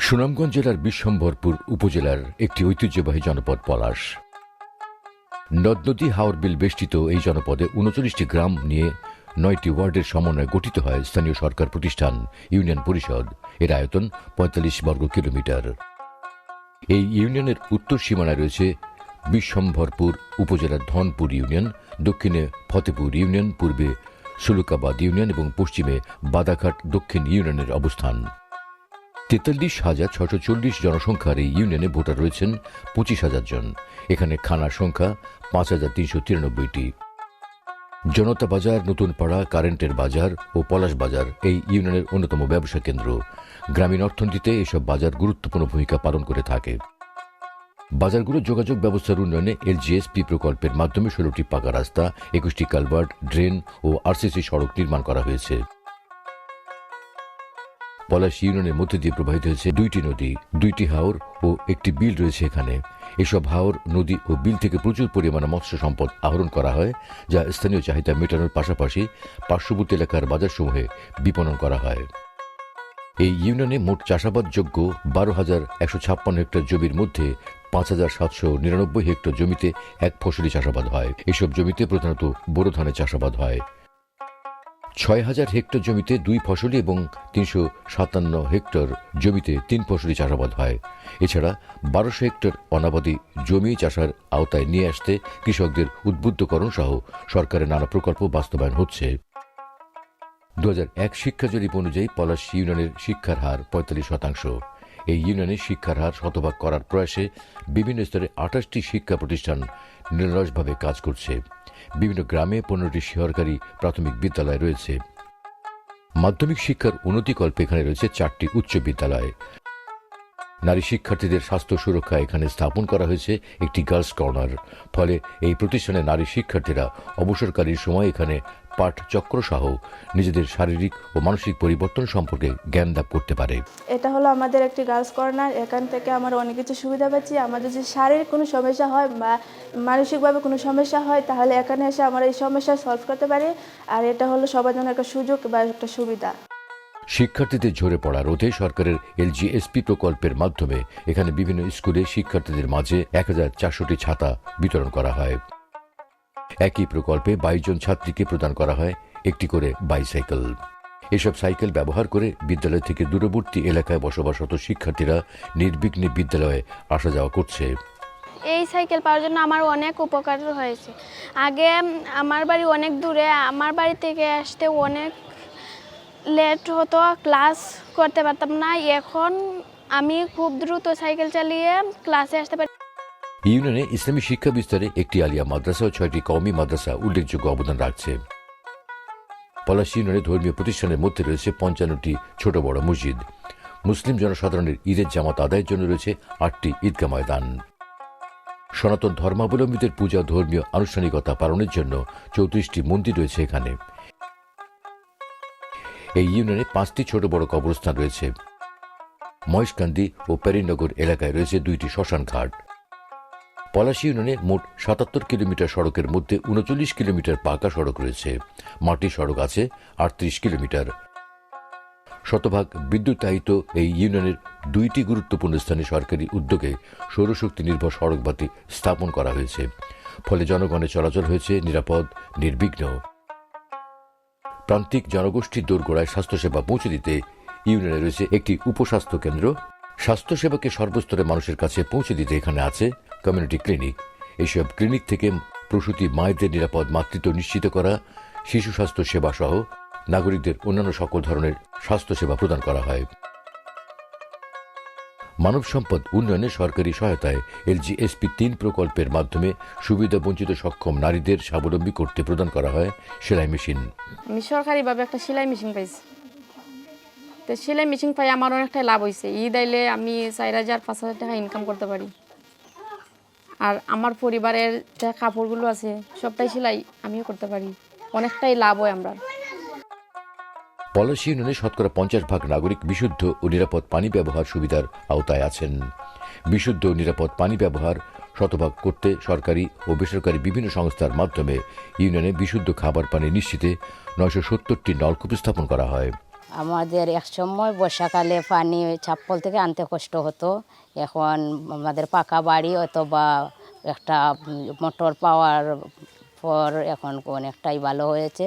সুনামগঞ্জ জেলার বিশ্বম্ভরপুর উপজেলার একটি ঐতিহ্যবাহী জনপদ পলাশ। নদ নদী হাওর বিল বেষ্টিত এই জনপদে ৩৯টি গ্রাম নিয়ে ৯টি ওয়ার্ডের সমন্বয়ে গঠিত হয় স্থানীয় সরকার প্রতিষ্ঠান ইউনিয়ন পরিষদ। এর আয়তন ৪৫ বর্গ কিলোমিটার। এই ইউনিয়নের উত্তর সীমানায় রয়েছে বিশ্বম্ভরপুর উপজেলার ধনপুর ইউনিয়ন, দক্ষিণে ফতেপুর ইউনিয়ন, পূর্বে সুলুকাবাদ ইউনিয়ন এবং পশ্চিমে বাদাঘাট দক্ষিণ ইউনিয়নের অবস্থান। ৪৩,৬৪০ জনসংখ্যার এই ইউনিয়নে ভোটার রয়েছেন ২৫,০০০ জন। এখানে থানার সংখ্যা ৫,৩৯৩টি। জনতা বাজার, নতুন পাড়া, কারেন্টের বাজার ও পলাশ বাজার এই ইউনিয়নের অন্যতম ব্যবসা কেন্দ্র। গ্রামীণ অর্থনীতিতে এসব বাজার গুরুত্বপূর্ণ ভূমিকা পালন করে থাকে। বাজারগুলোর যোগাযোগ ব্যবস্থার উন্নয়নে এলজিএসপি প্রকল্পের মাধ্যমে ১৬টি পাকা রাস্তা, ২১টি কালভার্ট, ড্রেন ও আরসিসি সড়ক নির্মাণ করা হয়েছে। পলাশ ইউনিয়নের মধ্যে দিয়ে প্রবাহিত হয়েছে ২টি নদী, ২টি হাওর ও একটি বিল রয়েছে এখানে। এসব হাওর, নদী ও বিল থেকে প্রচুর পরিমাণে মৎস্য সম্পদ আহরণ করা হয়, যা স্থানীয় চাহিদা মেটানোর পাশাপাশি পার্শ্ববর্তী এলাকার বাজারসমূহে বিপণন করা হয়। এই ইউনিয়নে মোট চাষাবাদযোগ্য ১২,১৫৬ হেক্টর জমির মধ্যে ৫,৭৯৯ হেক্টর জমিতে এক ফসলি চাষাবাদ হয়। এসব জমিতে প্রধানত বোরো ধানের চাষাবাদ হয়। ৬,০০০ হেক্টর জমিতে ২ ফসলি এবং ৩৫৭ হেক্টর জমিতে ৩ ফসলি চাষাবাদ হয়। এছাড়া ১২০০ হেক্টর অনাবাদী জমি চাষার আওতায় নিয়ে আসতে কৃষকদের উদ্বুদ্ধকরণ সহ সরকারের নানা প্রকল্প বাস্তবায়ন হচ্ছে। ২০০১ শিক্ষা জরিপ অনুযায়ী পলাশ ইউনিয়নের শিক্ষার হার ৪৫%। এই ইউনিয়নে শিক্ষার হার শতভাগ করার প্রয়াসে বিভিন্ন স্তরে ২৮টি শিক্ষা প্রতিষ্ঠান নিরলসভাবে কাজ করছে। বিভিন্ন গ্রামে ১৫টি সরকারি প্রাথমিক বিদ্যালয় রয়েছে। মাধ্যমিক শিক্ষার উন্নতিকল্পে এখানে রয়েছে ৪টি উচ্চ বিদ্যালয়। নারী শিক্ষার্থীদের স্বাস্থ্য সুরক্ষা এখানে স্থাপন করা হয়েছে একটি গার্লস কর্নার। ফলে এই প্রতিষ্ঠানে নারী শিক্ষার্থীরা অবসরকালীন সময় এখানে পাঠচক্র সহ নিজেদের শারীরিক ও মানসিক পরিবর্তন সম্পর্কে জ্ঞান লাভ করতে পারে। এটা হলো আমাদের একটি গার্লস কর্নার। এখান থেকে আমরা অনেক কিছু সুবিধা পাচ্ছি। আমাদের যদি শারীরিক কোনো সমস্যা হয় বা মানসিকভাবে কোনো সমস্যা হয়, তাহলে এখানে এসে আমরা এই সমস্যা সলভ করতে পারি। আর এটা হলো সবার জন্য একটা সুযোগ বা একটা সুবিধা। শিক্ষার্থীদের ঝরে পড়া রোধে সরকারের এলজিএসপি প্রকল্পের মাধ্যমে এখানে বিভিন্ন স্কুলে শিক্ষার্থীদের মাঝে ১,৪০০টি ছাতা বিতরণ করা হয়। একই প্রকল্পে ২২ জন ছাত্রীকে প্রদান করা হয় একটি করে বাইসাইকেল। এসব সাইকেল ব্যবহার করে বিদ্যালয় থেকে দূরবর্তী এলাকায় বসবাসরত শিক্ষার্থীরা নির্বিঘ্নে বিদ্যালয়ে আসা যাওয়া করছে। এই সাইকেল পাওয়ার জন্য আমার অনেক উপকার হয়েছে। আগে আমার বাড়ি অনেক দূরে, আমার বাড়ি থেকে আসতে অনেক লেট হতো, ক্লাস করতে পারতাম না। এখন আমি খুব দ্রুত সাইকেল চালিয়ে ক্লাসে আসতে পারি। ইউনিয়নে ইসলামী শিক্ষা বিস্তারে একটি আলিয়া মাদ্রাসা ও ৬টি কওমি মাদ্রাসা উল্লেখযোগ্য অবদান রাখছে। পলাশ ইউনিয়নে ধর্মীয় প্রতিষ্ঠানের মধ্যে রয়েছে ৫৫টি ছোট বড় মসজিদ। মুসলিম জনসাধারণের ঈদের জামাত আদায়ের জন্য রয়েছে ৮টি ঈদগাহ ময়দান। সনাতন ধর্মাবলম্বীদের পূজা ধর্মীয় আনুষ্ঠানিকতা পালনের জন্য ৩৪টি মন্দির রয়েছে এখানে। এই ইউনিয়নে ৫টি ছোট বড় কবরস্থান রয়েছে। মহেশকান্দি ও প্যারিনগর এলাকায় রয়েছে ২টি শ্মশান ঘাট। পলাশ ইউনিয়নে মোট ৭৭ কিলোমিটার সড়কের মধ্যে ৩৯ কিলোমিটার পাকা সড়ক রয়েছে। মাটির সড়ক আছে ৩৮ কিলোমিটার। শতভাগ বিদ্যুতায়িত এই ইউনিয়নের ২টি গুরুত্বপূর্ণ স্থানে সরকারি উদ্যোগে সৌরশক্তি নির্ভর সড়ক বাতি স্থাপন করা হয়েছে। ফলে জনগণের চলাচল হয়েছে নিরাপদ, নির্বিঘ্ন। প্রান্তিক জনগোষ্ঠীর দোরগোড়ায় স্বাস্থ্যসেবা পৌঁছে দিতে ইউনিয়নে রয়েছে একটি উপস্বাস্থ্য কেন্দ্র। স্বাস্থ্যসেবাকে সর্বস্তরে মানুষের কাছে পৌঁছে দিতে এখানে আছে কমিউনিটি ক্লিনিক। এইসব ক্লিনিক থেকে প্রসূতি মায়েদের নিরাপদ মাতৃত্ব নিশ্চিত করা, শিশু স্বাস্থ্য সেবা সহ নাগরিকদের অন্যান্য সকল ধরনের স্বাস্থ্যসেবা প্রদান করা হয়। মানব সম্পদ উন্নয়নে সরকারি সহায়তায় এলজিএসপি ৩ প্রকল্পের মাধ্যমে সুবিধা বঞ্চিত সক্ষম নারীদের স্বাবলম্বী করতে প্রদান করা হয় সেলাই মেশিন। আমি সরকারিভাবে একটা সেলাই মেশিন পাইছি। তো সেলাই মেশিন পাই আমার অনেকটাই লাভ হয়েছে। ঈদ আইলে আমি ৪,০০০-৫,০০০ টাকা ইনকাম করতে পারি। আর আমার পরিবারের যা কাপড়গুলো আছে সবটাই সেলাই আমিও করতে পারি। অনেকটাই লাভ হয় আমরা। পলাশ ইউনিয়নে শতকরা ৫০% নাগরিক বিশুদ্ধ ও নিরাপদ পানি ব্যবহার সুবিধার আওতায় আছেন। বিশুদ্ধ ও নিরাপদ পানি ব্যবহার শতভাগ করতে সরকারি ও বেসরকারি বিভিন্ন সংস্থার মাধ্যমে ইউনিয়নে বিশুদ্ধ খাবার পানি নিশ্চিতে ৯৭০টি নলকূপ স্থাপন করা হয়। আমাদের একসময় বর্ষাকালে পানি ছাপ্পল থেকে আনতে কষ্ট হতো, এখন আমাদের পাকা বাড়ি অথবা একটা মোটর পাওয়ার পর এখন অনেকটাই ভালো হয়েছে।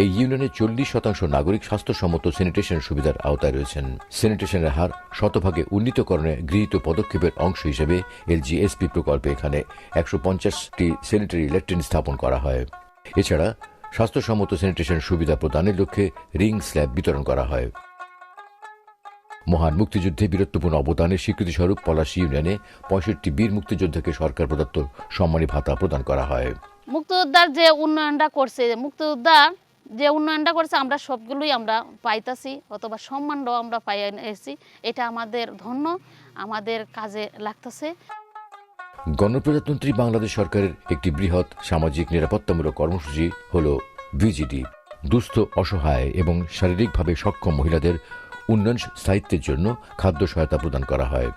এই ইউনিয়নের 40% নাগরিক স্বাস্থ্যসম্মত স্যানিটেশন সুবিধার আওতায় রয়েছেন। স্যানিটেশনের হার শতভাগে উন্নীতকরণে গৃহীত পদক্ষেপের অংশ হিসেবে এলজিএসপি প্রকল্পে এখানে 150টি স্যানিটারি ল্যাট্রিন স্থাপন করা হয়। এছাড়া স্বাস্থ্যসম্মত স্যানিটেশন সুবিধা প্রদানের লক্ষ্যে রিং স্ল্যাব বিতরণ করা হয়। মহান মুক্তিযুদ্ধে বীরত্বপূর্ণ অবদানের স্বীকৃতিস্বরূপ পলাশ ইউনিয়নে 65 বীর মুক্তিযোদ্ধাকে সরকার প্রদত্ত সম্মানী ভাতা প্রদান করা হয়। মুক্তিযোদ্ধার যে উন্নয়নটা করছে, আমরা সবগুলোই আমরা পাইতাছি, অথবা সম্মানটাও আমরা পাই এসেছি। এটা আমাদের ধন্য, আমাদের কাজে লাগতেছে। গণপ্রজাতন্ত্রী বাংলাদেশ সরকারের একটি বৃহৎ সামাজিক নিরাপত্তামূলক কর্মসূচি হল ভিজিডি। দুস্থ, অসহায় এবং শারীরিকভাবে সক্ষম মহিলাদের উন্নয়ন স্থায়িত্বের জন্য খাদ্য সহায়তা প্রদান করা হয়।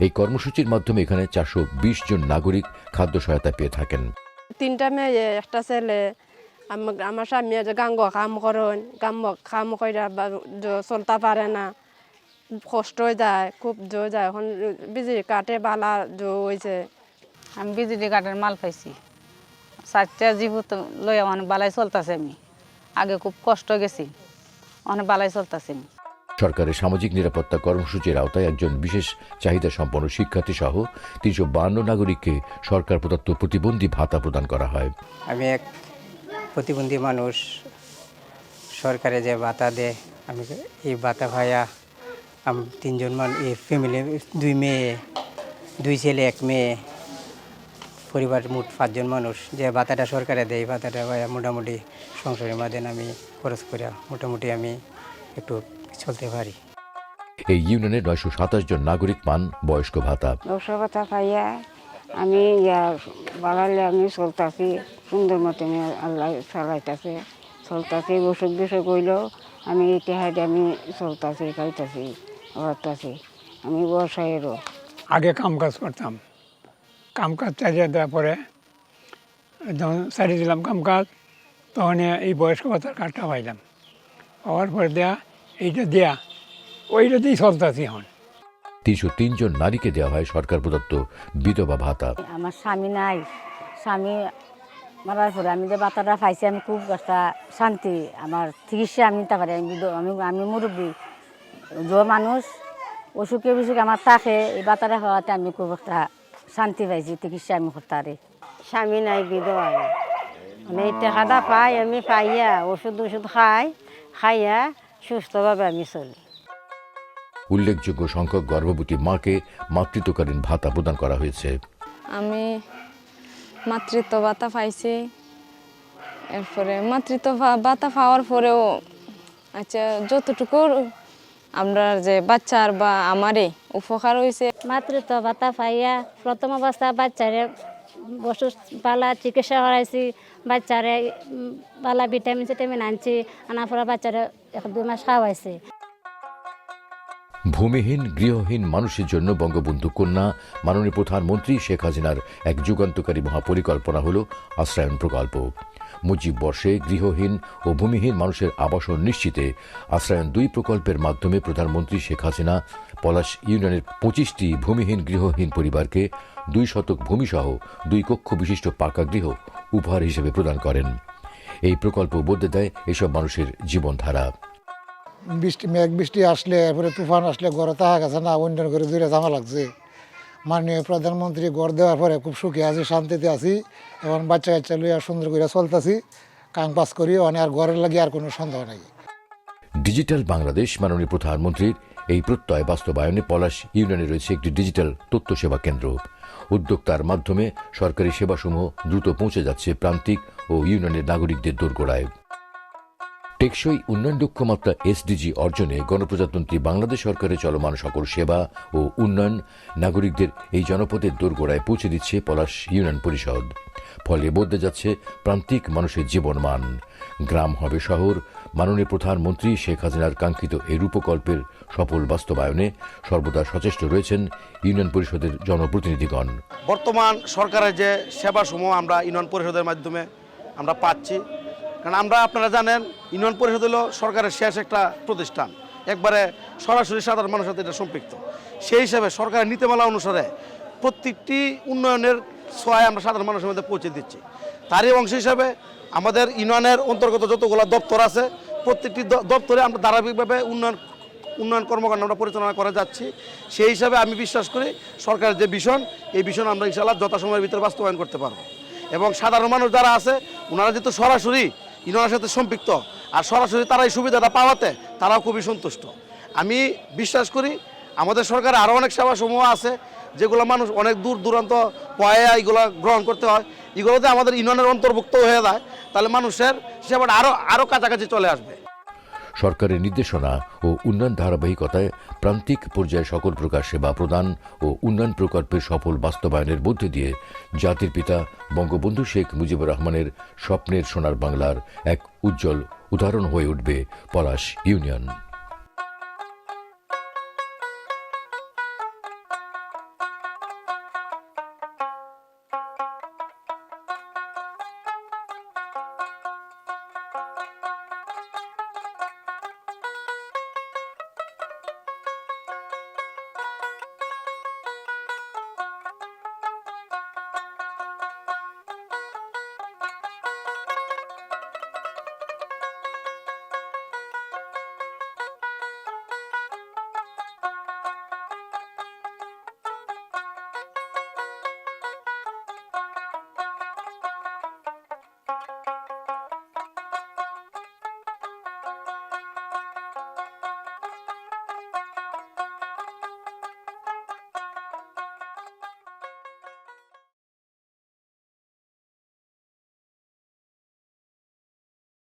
এই কর্মসূচির মাধ্যমে এখানে 420 জন নাগরিক খাদ্য সহায়তা পেয়ে থাকেন। 3টা মেয়ে, একটা ছেলে। আমার স্বামী গাঙ্গ কাম করেন, কাম করে চলতে পারে না, কষ্ট হয়ে যায়, খুব জো যায়। এখন বিজলি কাটে বালা জো হয়েছে। আমি বিজলি কাঠের মাল পাইছি, 4টা জীবত লই অনেক বালাই চলতেছে। আমি আগে খুব কষ্ট গেছি, অনেক বালাই চলতেছে। সরকারের সামাজিক নিরাপত্তা কর্মসূচির আওতায় একজন বিশেষ চাহিদা সম্পন্ন শিক্ষার্থী সহ 352 নাগরিককে সরকার প্রদত্ত প্রতিবন্ধী ভাতা প্রদান করা হয়। আমি এক প্রতিবন্ধী মানুষ, সরকারে যে ভাতা দেয়, আমি এই ভাতা ভাইয়া আমি 3 জন মানুষ, এই ফ্যামিলি 2 মেয়ে, 2 ছেলে 1 মেয়ে, পরিবার মোট 5 জন মানুষ। যে ভাতাটা সরকারে দেয়, এই ভাতাটা ভাইয়া মোটামুটি সংসারের মাধ্যমে আমি খরচ করে মোটামুটি আমি একটু চলতে পারি। এই ইউনিয়নের 927 জন নাগরিক পান বয়স্ক ভাতা। বয়স্ক ভাতা পাইয়া আমি বাড়ালে আমি চলতেছি সুন্দর মতো, আল্লাহ চালাইতেছে, চলতেছি। অসুখ বিসুখ হইলেও আমি ইতিহাসে আমি চলতেছি, খাইতেছি, ঘরতেছি। আমি বয়সায়েরও আগে কাম কাজ করতাম, কাম কাজ চালিয়ে দেওয়ার পরে যখন ছাড়িয়ে দিলাম কাম কাজ, তখন এই বয়স্ক ভাতার কার্ডটা পাইলাম। পাওয়ার পরে এইটা দেয়া ওইটাতেই চলতেছি এখন। 303 জন নারীকে দেওয়া হয় সরকার প্রদত্ত বিধবা ভাতা। আমার স্বামী নাই, স্বামী মারার পরে আমি যে ভাতাটা পাইছি আমি খুব একটা শান্তি। আমার চিকিৎসা আমি নিতে পারি, আমি মুরব্বী মানুষ, অসুখে বিসুখে আমার থাকে, এই ভাতাটা খাওয়াতে আমি খুব একটা শান্তি পাইছি, চিকিৎসা আমি করতে পারি। স্বামী নাই, বিধবা। মানে এই টাকাটা পাই, আমি পাইয়া ওষুধ খাইয়া সুস্থভাবে আমি চলি। উল্লেখযোগ্য সংখ্যক গর্ভবতী মাকে মাতৃত্বকালীন ভাতা প্রদান করা হয়েছে। আমি মাতৃত্ব ভাতা পাইছি, এরপরে মাতৃত্ব ভাতা পাওয়ার পরেও আচ্ছা যতটুকু আমরা যে বাচ্চার বা আমারই উপকার হয়েছে। মাতৃত্ব ভাতা পাইয়া প্রথম অবস্থা বাচ্চারে পালা চিকিৎসা করাইছি, বাচ্চারে পালা ভিটামিন সিটামিন আনছি, আনার পরে বাচ্চারে 1-2 মাস খাওয়াইছি। ভূমিহীন গৃহহীন মানুষের জন্য বঙ্গবন্ধু কন্যা মাননীয় প্রধানমন্ত্রী শেখ হাসিনার এক যুগান্তকারী মহাপরিকল্পনা হল আশ্রয়ন প্রকল্প। মুজিব বর্ষে গৃহহীন ও ভূমিহীন মানুষের আবাসন নিশ্চিতে আশ্রয়ন 2 প্রকল্পের মাধ্যমে প্রধানমন্ত্রী শেখ হাসিনা পলাশ ইউনিয়নের 25টি ভূমিহীন গৃহহীন পরিবারকে 2 শতক ভূমিসহ 2 কক্ষ বিশিষ্ট পাকা গৃহ উপহার হিসেবে প্রদান করেন। এই প্রকল্প বদলে দেয় এসব মানুষের জীবনধারা। মেঘ বৃষ্টি আসলে, এরপরে তুফান আসলে ঘরে থাকা গেছে না, অন্য করে দূরে জামা লাগছে। মাননীয় প্রধানমন্ত্রী ঘর দেওয়ার পরে খুব সুখী আছি, শান্তিতে আছি। এবং বাচ্চা কাচ্চা লইয়া সুন্দর করে চলতেছি, কাম পাস করি, আর ঘরের লাগে আর কোনো সন্দেহ নাই। ডিজিটাল বাংলাদেশ মাননীয় প্রধানমন্ত্রীর এই প্রত্যয় বাস্তবায়নে পলাশ ইউনিয়নে রয়েছে একটি ডিজিটাল তথ্য সেবা কেন্দ্র। উদ্যোক্তার মাধ্যমে সরকারি সেবাসমূহ দ্রুত পৌঁছে যাচ্ছে প্রান্তিক ও ইউনিয়নের নাগরিকদের দোরগোড়ায়। টেকসই উন্নয়ন লক্ষ্যমাত্রা এসডিজি অর্জনে গণপ্রজাতন্ত্রী বাংলাদেশ সরকারের চলমান সকল সেবা ও উন্নয়ন নাগরিকদের এই জনপদের দোরগোড়ায় পৌঁছে দিচ্ছে পলাশ ইউনিয়ন পরিষদ। ফলে বদলে যাচ্ছে প্রান্তিক মানুষের জীবনমান। গ্রাম হবে শহর। মাননীয় প্রধানমন্ত্রী শেখ হাসিনার কাঙ্ক্ষিত এই রূপকল্পের সফল বাস্তবায়নে সর্বদা সচেষ্ট রয়েছেন ইউনিয়ন পরিষদের জনপ্রতিনিধিগণ। বর্তমান সরকারের যে সেবাসমূহ আমরা ইউনিয়ন পরিষদের মাধ্যমে আমরা পাচ্ছি, কারণ আমরা আপনারা জানেন ইউনিয়ন পরিষদ হলো সরকারের শেষ একটা প্রতিষ্ঠান, একবারে সরাসরি সাধারণ মানুষের সাথে এটা সম্পৃক্ত। সেই হিসাবে সরকারের নীতিমালা অনুসারে প্রত্যেকটি উন্নয়নের সহায় আমরা সাধারণ মানুষের মধ্যে পৌঁছে দিচ্ছি। তারই অংশ হিসাবে আমাদের ইউনিয়নের অন্তর্গত যতগুলো দপ্তর আছে প্রত্যেকটি দপ্তরে আমরা ধারাবাহিকভাবে উন্নয়ন কর্মকাণ্ড আমরা পরিচালনা করে যাচ্ছি। সেই হিসাবে আমি বিশ্বাস করি সরকারের যে ভিশন, এই ভিশন আমরা ইনশাআল্লাহ যথাসময়ের ভিতরে বাস্তবায়ন করতে পারবো। এবং সাধারণ মানুষ যারা আছে ওনারা যেহেতু সরাসরি ইউনিয়নের সাথে সম্পৃক্ত আর সরাসরি তারা এই সুবিধাটা পাওয়াতে তারাও খুবই সন্তুষ্ট। আমি বিশ্বাস করি আমাদের সরকারে আরও অনেক সেবাসমূহ আছে যেগুলো মানুষ অনেক দূর দূরান্ত পয়া এগুলো গ্রহণ করতে হয়, এগুলোতে আমাদের ইউনিয়নের অন্তর্ভুক্ত হয়ে যায়, তাহলে মানুষের সেবাটা আরও কাছাকাছি চলে আসবে। সরকারের নির্দেশনা ও উন্নয়ন ধারাবাহিকতায় প্রান্তিক পর্যায়ে সকল প্রকার সেবা প্রদান ও উন্নয়ন প্রকল্পের সফল বাস্তবায়নের মধ্যে দিয়ে জাতির পিতা বঙ্গবন্ধু শেখ মুজিবুর রহমানের স্বপ্নের সোনার বাংলার এক উজ্জ্বল উদাহরণ হয়ে উঠবে পলাশ ইউনিয়ন।